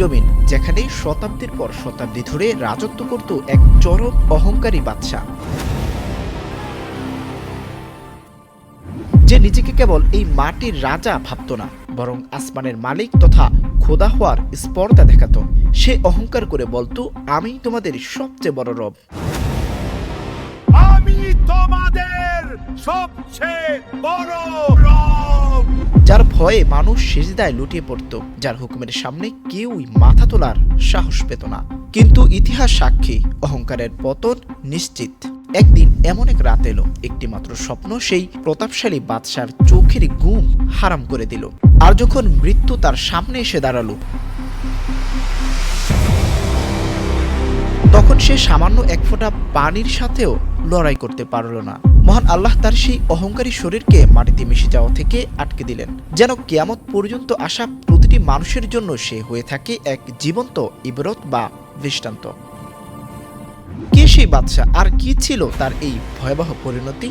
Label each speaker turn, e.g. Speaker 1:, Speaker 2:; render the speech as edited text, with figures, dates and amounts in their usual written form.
Speaker 1: জমিন যেখানে শতাব্দীর পর শতাব্দী ধরে রাজত্ব করত এক চরম অহংকারী বাদশা, যে নিজেকে কেবল এই মাটির রাজা ভাবত না, বরং আসমানের মালিক তথা খোদা হওয়ার স্পর্ধা দেখাত। সে অহংকার করে বলতো, আমি তোমাদের সবচেয়ে বড় রব,
Speaker 2: আমি তোমাদের সবচেয়ে বড় রব।
Speaker 1: যার ভয়ে মানুষ সিজদায় লুটিয়ে পড়ত, যার হুকুমের সামনে কেউই মাথা তোলার সাহস পেত না। কিন্তু ইতিহাস সাক্ষী, অহংকারের পতন নিশ্চিত। একদিন এমন এক রাত এলো, একটি মাত্র স্বপ্ন সেই প্রতাপশালী বাদশার চোখের ঘুম হারাম করে দিল। আর যখন মৃত্যু তার সামনে এসে দাঁড়ালো, তখন সে সামান্য এক ফোঁটা পানির সাথেও লড়াই করতে পারল না। মহান আল্লাহ তার সেই অহংকারী শরীরকে মাটিতে মিশে যাওয়া থেকে আটকে দিলেন, যেন কিয়ামত পর্যন্ত আসা প্রতিটি মানুষের জন্য সে হয়ে থাকে এক জীবন্ত ইবরত বা দৃষ্টান্ত। কে সেই বাদশা, আর কি ছিল তার এই ভয়াবহ পরিণতি?